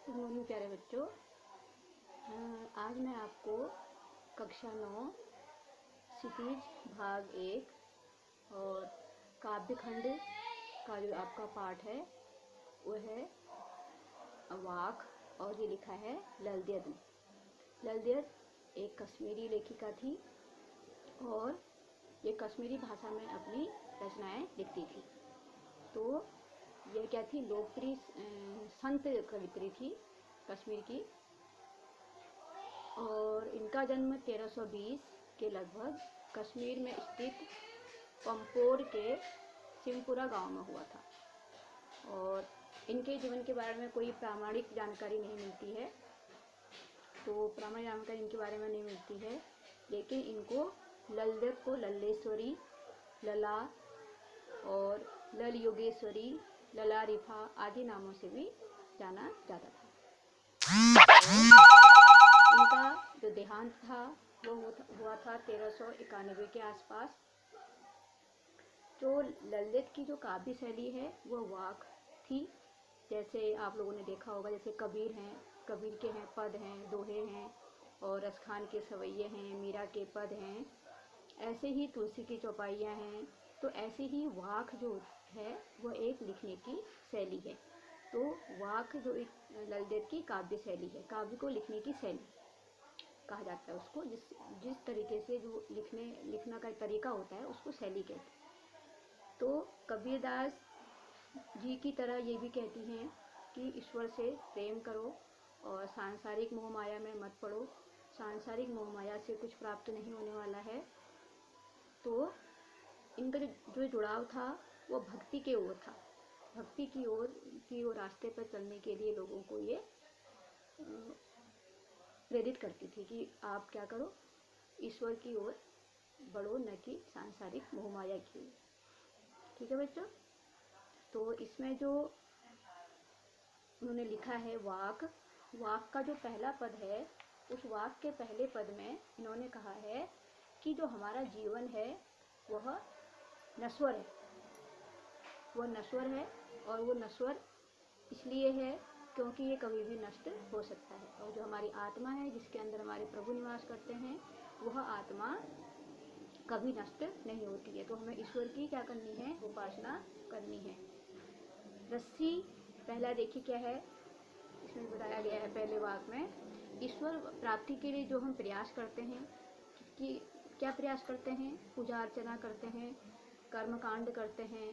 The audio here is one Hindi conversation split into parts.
गुड मॉर्निंग प्यारे बच्चों। आज मैं आपको कक्षा 9 क्षितिज भाग 1 और काव्यखंड का जो आपका पाठ है वो है वाक, और ये लिखा है ललदेद ने। ललदेद एक कश्मीरी लेखिका थी और ये कश्मीरी भाषा में अपनी रचनाएं लिखती थी। तो यह क्या थी, लोकप्रिय संत कवित्री थी कश्मीर की, और इनका जन्म 1320 के लगभग कश्मीर में स्थित पंपोर के सिमपुरा गांव में हुआ था। और इनके जीवन के बारे में कोई प्रामाणिक जानकारी नहीं मिलती है, तो प्रामाणिक जानकारी इनके बारे में नहीं मिलती है, लेकिन इनको ललदेद को लल्लेश्वरी, लला और लल योगेश्वरी, लला रिफा आदि नामों से भी जाना जाता था। इनका जो देहांत था वो हुआ था 1391 के आसपास। जो ललदेद की जो काव्य शैली है वो वाक थी। जैसे आप लोगों ने देखा होगा, जैसे कबीर के हैं पद हैं, दोहे हैं, और रसखान के सवैये हैं, मीरा के पद हैं, ऐसे ही तुलसी की चौपाइयाँ हैं। तो ऐसे ही वाक जो है वह एक लिखने की शैली है। तो वाक जो एक ललदेद की काव्य शैली है, काव्य को लिखने की शैली कहा जाता है उसको। जिस तरीके से जो लिखना का तरीका होता है उसको शैली कहते हैं। तो कबीरदास जी की तरह ये भी कहती हैं कि ईश्वर से प्रेम करो और सांसारिक मोह माया में मत पड़ो। सांसारिक मोह माया से कुछ प्राप्त नहीं होने वाला है। तो इनका जो जुड़ाव था वो भक्ति के ओर था। भक्ति की ओर रास्ते पर चलने के लिए लोगों को ये प्रेरित करती थी कि आप क्या करो, ईश्वर की ओर बढ़ो, न कि सांसारिक मोह माया की ओर। ठीक है बच्चों। तो इसमें जो उन्होंने लिखा है वाक का जो पहला पद है, उस वाक के पहले पद में इन्होंने कहा है कि जो हमारा जीवन है वह नश्वर है। वह नश्वर है, और वो नश्वर इसलिए है क्योंकि ये कभी भी नष्ट हो सकता है। और जो हमारी आत्मा है, जिसके अंदर हमारे प्रभु निवास करते हैं, वह आत्मा कभी नष्ट नहीं होती है। तो हमें ईश्वर की क्या करनी है, उपासना करनी है। रस्सी पहला देखिए क्या है, इसमें बताया गया है पहले वाक में, ईश्वर प्राप्ति के लिए जो हम प्रयास करते हैं कि क्या प्रयास करते हैं, पूजा अर्चना करते हैं, कर्मकांड करते हैं,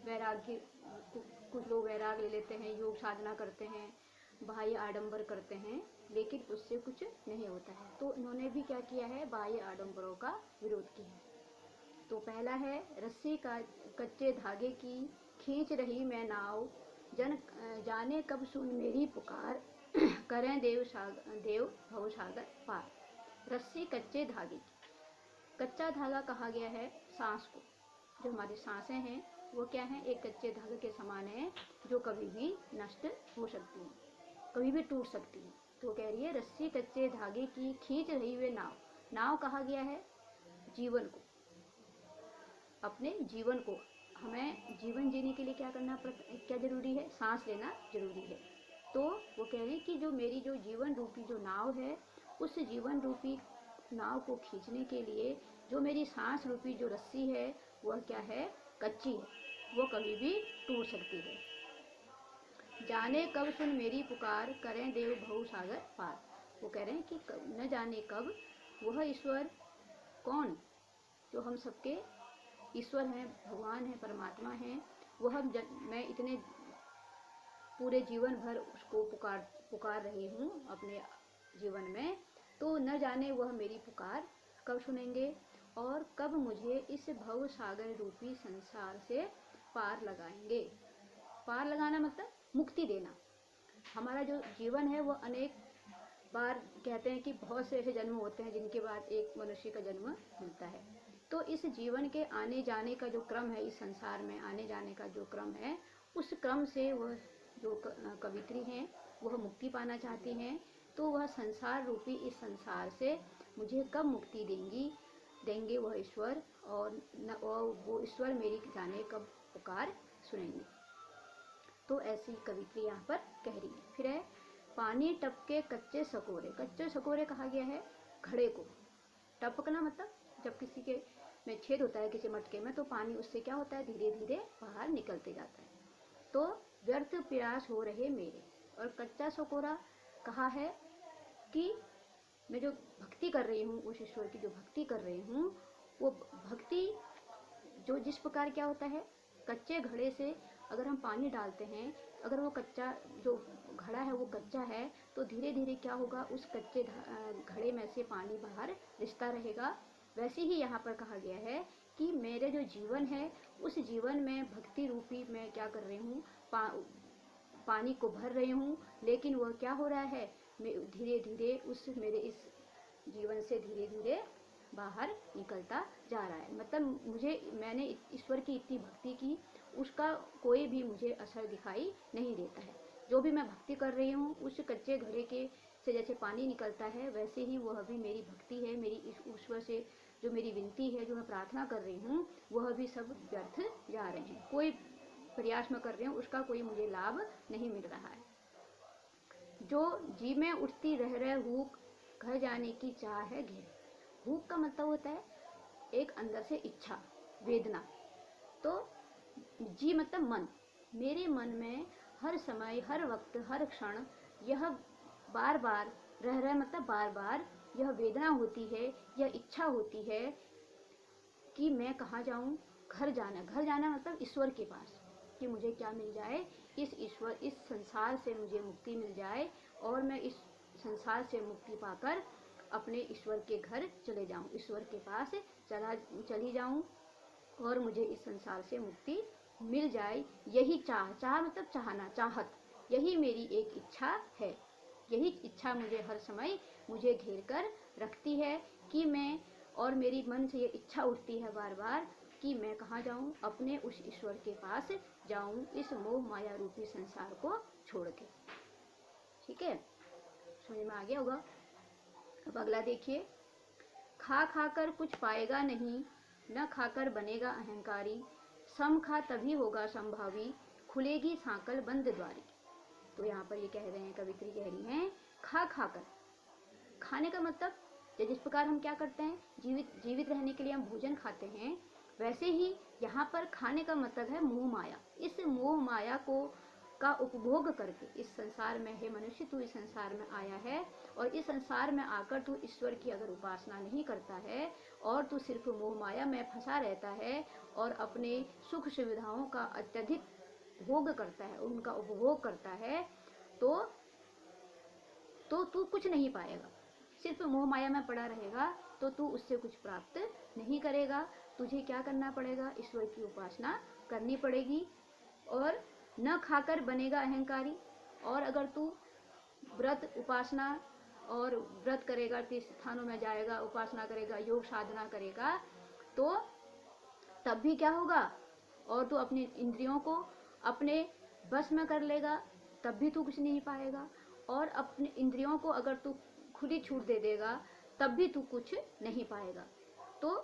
वैराग्य, कुछ लोग वैराग ले लेते हैं, योग साधना करते हैं, बाह्य आडंबर करते हैं, लेकिन उससे कुछ नहीं होता है। तो इन्होंने भी क्या किया है, बाह्य आडंबरों का विरोध किया है। तो पहला है, रस्सी का कच्चे धागे की खींच रही मैं नाव, जन जाने कब सुन मेरी पुकार, करें देव भव सागर पार। रस्सी कच्चे धागे की, कच्चा धागा कहा गया है सांस को। जो हमारी सांसें हैं वो क्या है, एक कच्चे धागे के समान है, जो कभी भी नष्ट हो सकती है, कभी भी टूट सकती है। तो कह रही है रस्सी कच्चे धागे की खींच रही हुए नाव कहा गया है जीवन को, अपने जीवन को। हमें जीवन जीने के लिए क्या करना क्या जरूरी है, सांस लेना जरूरी है। तो वो कह रहे हैं कि जो मेरी जो जीवन रूपी जो नाव है, उस जीवन रूपी नाव को खींचने के लिए जो मेरी सांस रूपी जो रस्सी है वह क्या है, कच्ची है, वो कभी भी टूट सकती है। जाने कब सुन मेरी पुकार, करें देव भव सागर पार। वो कह रहे हैं कि न जाने कब वह ईश्वर, कौन, जो हम सबके ईश्वर हैं, भगवान हैं, परमात्मा हैं, वह मैं इतने पूरे जीवन भर उसको पुकार रही हूँ अपने जीवन में, तो न जाने वह मेरी पुकार कब सुनेंगे और कब मुझे इस भव सागर रूपी संसार से पार लगाएंगे। पार लगाना मतलब मुक्ति देना। हमारा जो जीवन है वो अनेक बार कहते हैं कि बहुत से ऐसे जन्म होते हैं जिनके बाद एक मनुष्य का जन्म मिलता है। तो इस जीवन के आने जाने का जो क्रम है, इस संसार में आने जाने का जो क्रम है, उस क्रम से वह जो कवित्री हैं वह मुक्ति पाना चाहती हैं। तो वह संसार रूपी इस संसार से मुझे कब मुक्ति देंगे वह ईश्वर, और वो ईश्वर मेरी जाने कब पुकार सुनेंगे। तो ऐसी कवित्री यहाँ पर कह रही है। फिर है पानी टपके कच्चे सकोरे, कच्चे सकोरे कहा गया है घड़े को। टपकना मतलब जब किसी के में छेद होता है किसी मटके में, तो पानी उससे क्या होता है, धीरे धीरे बाहर निकलते जाता है। तो व्यर्थ प्रयास हो रहे मेरे। और कच्चा सकोरा कहा है कि मैं जो भक्ति कर रही हूँ, उस ईश्वर की जो भक्ति कर रही हूँ, वो भक्ति जो जिस प्रकार क्या होता है, कच्चे घड़े से अगर हम पानी डालते हैं, अगर वो कच्चा जो घड़ा है वो कच्चा है, तो धीरे धीरे क्या होगा, उस कच्चे घड़े में से पानी बाहर रिसता रहेगा। वैसे ही यहाँ पर कहा गया है कि मेरे जो जीवन है, उस जीवन में भक्ति रूपी मैं क्या कर रही हूँ, पानी को भर रही हूँ, लेकिन वह क्या हो रहा है, मैं धीरे धीरे उस मेरे इस जीवन से धीरे धीरे बाहर निकलता जा रहा है। मतलब मैंने ईश्वर की इतनी भक्ति की, उसका कोई भी मुझे असर दिखाई नहीं देता है। जो भी मैं भक्ति कर रही हूँ, उस कच्चे घड़े के से जैसे पानी निकलता है, वैसे ही वह भी मेरी भक्ति है, मेरी इस ईश्वर से जो मेरी विनती है, जो मैं प्रार्थना कर रही हूँ, वह भी सब व्यर्थ जा रहे हैं। कोई प्रयास मैं कर रही हूँ, उसका कोई मुझे लाभ नहीं मिल रहा है। जो जी में उठती रह रहे हुक, घर जाने की चाह है घेर। हुक का मतलब होता है एक अंदर से इच्छा, वेदना। तो जी मतलब मन, मेरे मन में हर समय, हर वक्त, हर क्षण यह बार बार रह रहा मतलब बार बार यह वेदना होती है, यह इच्छा होती है कि मैं कहाँ जाऊँ, घर जाना मतलब ईश्वर के पास, कि मुझे क्या मिल जाए, इस संसार से मुझे मुक्ति मिल जाए और मैं इस संसार से मुक्ति पाकर अपने ईश्वर के घर चले जाऊं, ईश्वर के पास चली जाऊं और मुझे इस संसार से मुक्ति मिल जाए। यही चाह मतलब चाहना, चाहत, यही मेरी एक इच्छा है। यही इच्छा मुझे हर समय मुझे घेर कर रखती है कि मैं, और मेरी मन से ये इच्छा उठती है बार बार कि मैं कहाँ जाऊं, अपने उस ईश्वर के पास जाऊं, इस मोह माया रूपी संसार को छोड़ के। ठीक है, समझ में आ गया होगा। अब अगला देखिए, खा कर कुछ पाएगा नहीं, न खाकर बनेगा अहंकारी, सम खा तभी होगा संभावी, खुलेगी सांकल बंद द्वारी। तो यहाँ पर ये कह रहे हैं, कवित्री कह रही हैं, खा कर, खाने का मतलब जिस प्रकार हम क्या करते हैं, जीवित रहने के लिए हम भोजन खाते हैं, वैसे ही यहाँ पर खाने का मतलब है मोह माया। इस मोह माया का उपभोग करके इस संसार में, हे मनुष्य तू इस संसार में आया है, और इस संसार में आकर तू ईश्वर की अगर उपासना नहीं करता है और तू सिर्फ मोह माया में फंसा रहता है और अपने सुख सुविधाओं का अत्यधिक भोग करता है, उनका उपभोग करता है, तो तू कुछ नहीं पाएगा। सिर्फ मोह माया में पड़ा रहेगा तो तू उससे कुछ प्राप्त नहीं करेगा। तुझे क्या करना पड़ेगा, ईश्वर की उपासना करनी पड़ेगी। और न खाकर बनेगा अहंकारी, और अगर तू व्रत उपासना और व्रत करेगा, तीर्थ स्थानों में जाएगा, उपासना करेगा, योग साधना करेगा, तो तब भी क्या होगा, और तू अपनी इंद्रियों को अपने बस में कर लेगा, तब भी तू कुछ नहीं पाएगा। और अपने इंद्रियों को अगर तू खुली छूट दे देगा, तब भी तू कुछ नहीं पाएगा। तो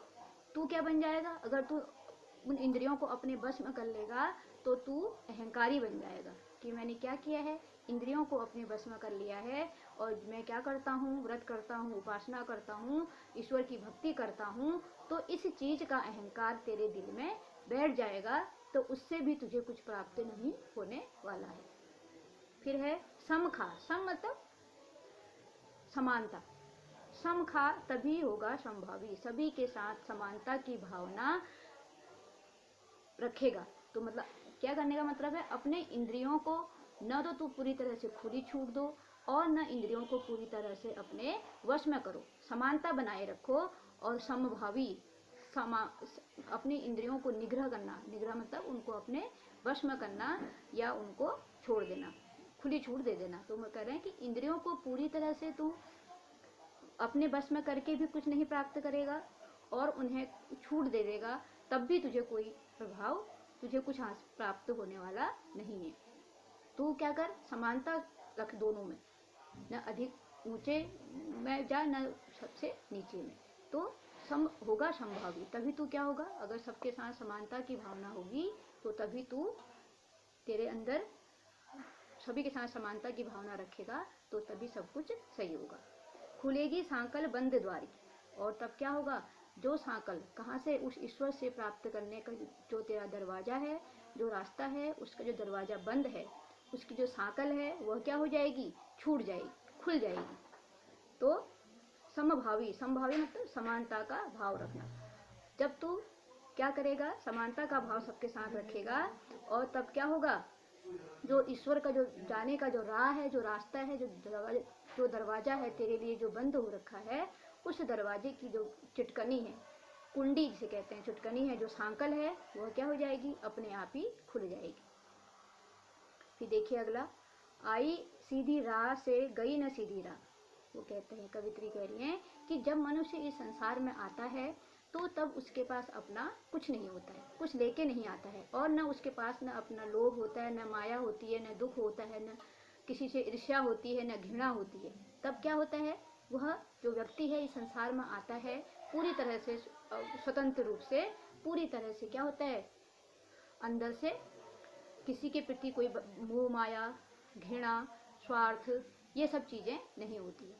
तू क्या बन जाएगा, अगर तू उन इंद्रियों को अपने बस में कर लेगा तो तू अहंकारी बन जाएगा कि मैंने क्या किया है, इंद्रियों को अपने बस में कर लिया है और मैं क्या करता हूँ, व्रत करता हूँ, उपासना करता हूँ, ईश्वर की भक्ति करता हूँ। तो इस चीज का अहंकार तेरे दिल में बैठ जाएगा, तो उससे भी तुझे कुछ प्राप्त नहीं होने वाला है। फिर है समखा, सम मतलब समानता, समखा तभी होगा संभावी, सभी के साथ समानता की भावना रखेगा। तो मतलब क्या करने का मतलब है, अपने इंद्रियों को न तो तू पूरी तरह से खुली छूट दो और न इंद्रियों को पूरी तरह से अपने वश में करो, समानता बनाए रखो और समभावी, अपनी इंद्रियों को निग्रह करना, निग्रह मतलब उनको अपने वश में करना या उनको छोड़ देना, खुली छूट दे देना। तो मैं कह रहे हैं कि इंद्रियों को पूरी तरह से तू अपने बस में करके भी कुछ नहीं प्राप्त करेगा और उन्हें छूट दे देगा, तब भी तुझे कोई प्रभाव, तुझे कुछ प्राप्त होने वाला नहीं है। तू क्या कर, समानता रख दोनों में, न अधिक ऊंचे में जा न सबसे नीचे में। तो सम होगा संभावी, तभी तू क्या होगा, अगर सबके साथ समानता की भावना होगी तो तभी तू, तेरे अंदर सभी के साथ समानता की भावना रखेगा तो तभी सब कुछ सही होगा। खुलेगी सांकल बंद द्वारी, और तब क्या होगा, जो सांकल कहाँ से, उस ईश्वर से प्राप्त करने का जो तेरा दरवाजा है, जो रास्ता है, उसका जो दरवाजा बंद है, उसकी जो सांकल है वह क्या हो जाएगी, छूट जाएगी, खुल जाएगी। तो समभावी, समभावी मतलब समानता का भाव रखना। जब तू क्या करेगा, समानता का भाव सबके साथ रखेगा, और तब क्या होगा, जो ईश्वर का जो जाने का जो राह है, जो रास्ता है, जो दरवाजा है तेरे लिए जो बंद हो रखा है, उस दरवाजे की जो चिटकनी है, कुंडी जिसे कहते हैं, चुटकनी है, जो सांकल है, वह क्या हो जाएगी, अपने आप ही खुल जाएगी। फिर देखिए अगला, आई सीधी राह से गई न सीधी राह। वो कहते हैं, कवित्री कह रही हैं कि जब मनुष्य इस संसार में आता है तो तब उसके पास अपना कुछ नहीं होता है, कुछ लेके नहीं आता है, और न उसके पास न अपना लोभ होता है, न माया होती है, न दुख होता है, न किसी से ईर्ष्या होती है, न घृणा होती है। तब क्या होता है, वह जो व्यक्ति है इस संसार में आता है पूरी तरह से स्वतंत्र रूप से, पूरी तरह से क्या होता है, अंदर से किसी के प्रति कोई मोह माया, घृणा, स्वार्थ, ये सब चीजें नहीं होती।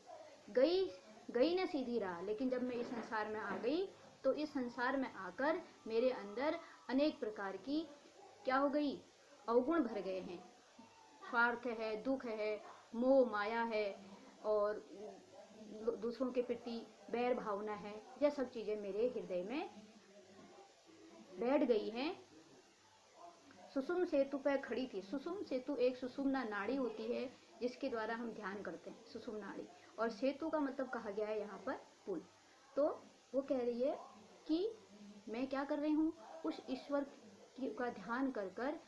गई न सीधी राह, लेकिन जब मैं इस संसार में आ गई तो इस संसार में आकर मेरे अंदर अनेक प्रकार की क्या हो गई, अवगुण भर गए हैं। स्वार्थ है, दुख है, मोह माया है, और दूसरों के प्रति बैर भावना है, यह सब चीजें मेरे हृदय में बैठ गई हैं। सुषुम्न सेतु पर खड़ी थी। सुषुम्न सेतु एक सुषुम्ना नाड़ी होती है जिसके द्वारा हम ध्यान करते हैं, सुषुम्ना नाड़ी, और सेतु का मतलब कहा गया है यहाँ पर पुल। तो वो कह रही है कि मैं क्या कर रही हूँ, उस ईश्वर का ध्यान कर कर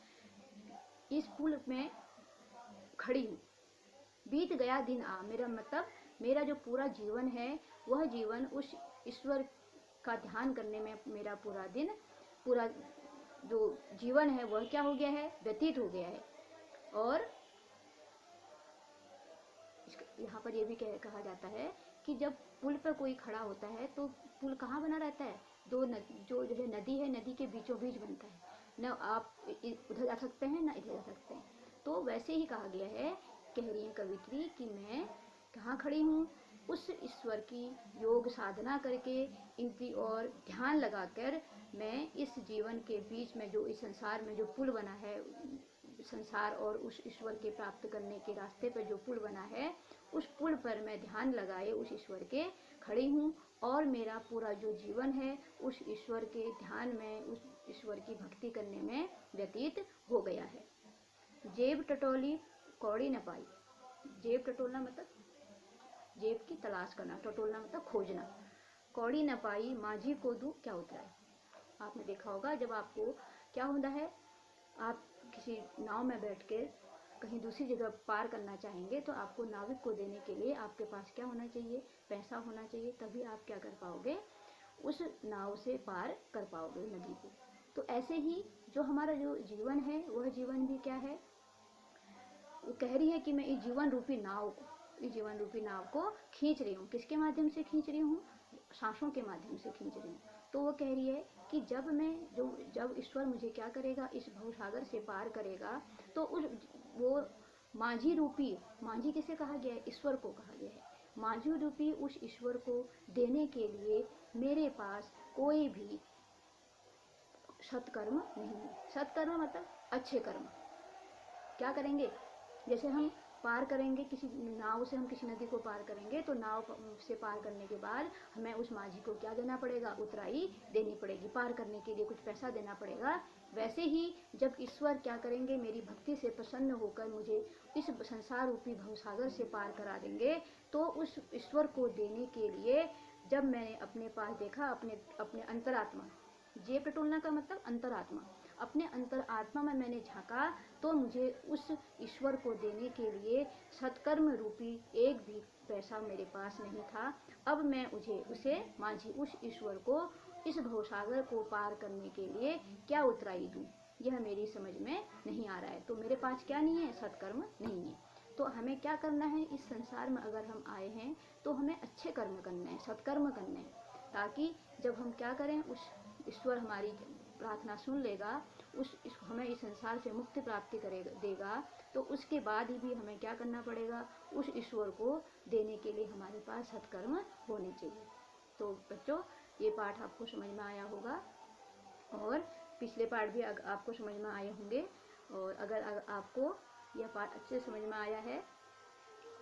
इस पुल में खड़ी हूँ। बीत गया दिन आ, मेरा मतलब मेरा जो पूरा जीवन है वह जीवन उस ईश्वर का ध्यान करने में मेरा पूरा दिन, पूरा जो जीवन है वह क्या हो गया है, व्यतीत हो गया है। और यहाँ पर यह भी कहा जाता है कि जब पुल पर कोई खड़ा होता है तो पुल कहाँ बना रहता है, जो है नदी है, नदी के बीचों बीच बनता है, न आप उधर जा सकते हैं न इधर जा सकते हैं। तो वैसे ही कहा गया है, कह रही है कवित्री, कि मैं कहाँ खड़ी हूँ, उस ईश्वर की योग साधना करके, इनकी ओर ध्यान लगाकर मैं इस जीवन के बीच में जो इस संसार में जो पुल बना है, संसार और उस ईश्वर के प्राप्त करने के रास्ते पर जो पुल बना है, उस पुल पर मैं ध्यान लगाए उस ईश्वर के खड़ी हूँ, और मेरा पूरा जो जीवन है उस ईश्वर के ध्यान में, उस ईश्वर की भक्ति करने में व्यतीत हो गया है। जेब टटोली कौड़ी न पाई। जेब टटोलना मतलब जेब की तलाश करना, टटोलना मतलब खोजना। कौड़ी न पाई माझी को दूं क्या उतराए। आपने देखा होगा जब आपको क्या होता है, आप किसी नाव में बैठ के कहीं दूसरी जगह पार करना चाहेंगे तो आपको नाविक को देने के लिए आपके पास क्या होना चाहिए, पैसा होना चाहिए, तभी आप क्या कर पाओगे, उस नाव से पार कर पाओगे नदी को। तो ऐसे ही जो हमारा जो जीवन है वह जीवन भी क्या है, वो कह रही है कि मैं इस जीवन रूपी नाव को खींच रही हूँ। किसके माध्यम से खींच रही हूँ, सांसों के माध्यम से खींच रही हूँ। तो वो कह रही है कि जब ईश्वर मुझे क्या करेगा, इस भवसागर से पार करेगा, तो वो माझी रूपी, माझी किसे कहा गया है, ईश्वर को कहा गया है, माझी रूपी उस ईश्वर को देने के लिए मेरे पास कोई भी सत्कर्म नहीं है। सत्कर्म मतलब अच्छे कर्म। क्या करेंगे, जैसे हम पार करेंगे किसी नाव से, हम किसी नदी को पार करेंगे तो नाव से पार करने के बाद हमें उस माझी को क्या देना पड़ेगा, उतराई देनी पड़ेगी, पार करने के लिए कुछ पैसा देना पड़ेगा। वैसे ही जब ईश्वर क्या करेंगे, मेरी भक्ति से प्रसन्न होकर मुझे इस संसार रूपी भवसागर से पार करा देंगे, तो उस ईश्वर को देने के लिए जब मैंने अपने पास देखा, अपने अंतरात्मा, जेब टटोलना का मतलब अंतरात्मा, अपने अंतर आत्मा में मैंने झांका तो मुझे उस ईश्वर को देने के लिए सत्कर्म रूपी एक भी पैसा मेरे पास नहीं था। अब मैं उसे माझी उस ईश्वर को इस भवसागर को पार करने के लिए क्या उतराई दूं, यह मेरी समझ में नहीं आ रहा है। तो मेरे पास क्या नहीं है, सत्कर्म नहीं है। तो हमें क्या करना है, इस संसार में अगर हम आए हैं तो हमें अच्छे कर्म करने हैं, सत्कर्म करने हैं, ताकि जब हम क्या करें, उस ईश्वर हमारी प्रार्थना सुन लेगा हमें इस संसार से मुक्ति प्राप्ति देगा, तो उसके बाद ही भी हमें क्या करना पड़ेगा, उस ईश्वर को देने के लिए हमारे पास सत्कर्म होने चाहिए। तो बच्चों, ये पाठ आपको समझ में आया होगा और पिछले पाठ भी आपको समझ में आए होंगे। और अगर आपको यह पाठ अच्छे से समझ में आया है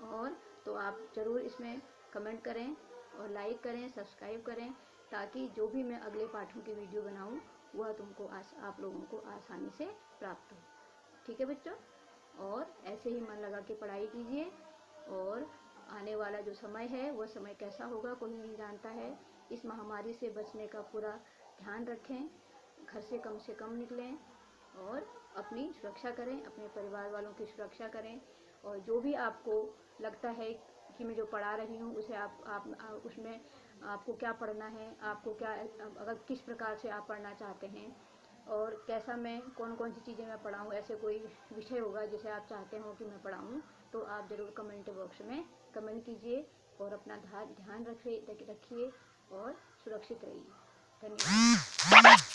और तो आप ज़रूर इसमें कमेंट करें और लाइक करें, सब्सक्राइब करें, ताकि जो भी मैं अगले पाठों की वीडियो बनाऊं वह तुमको आप लोगों को आसानी से प्राप्त हो। ठीक है बच्चों, और ऐसे ही मन लगा के पढ़ाई कीजिए। और आने वाला जो समय है वह समय कैसा होगा कोई नहीं जानता है। इस महामारी से बचने का पूरा ध्यान रखें, घर से कम निकलें और अपनी सुरक्षा करें, अपने परिवार वालों की सुरक्षा करें। और जो भी आपको लगता है कि मैं जो पढ़ा रही हूँ उसे आप उसमें आपको क्या पढ़ना है, आपको क्या अगर किस प्रकार से आप पढ़ना चाहते हैं और कैसा मैं कौन कौन सी चीज़ें मैं पढ़ाऊँ, ऐसे कोई विषय होगा जिसे आप चाहते हो कि मैं पढ़ाऊँ, तो आप ज़रूर कमेंट बॉक्स में कमेंट कीजिए और अपना ध्यान रखिए और सुरक्षित रहिए। धन्यवाद।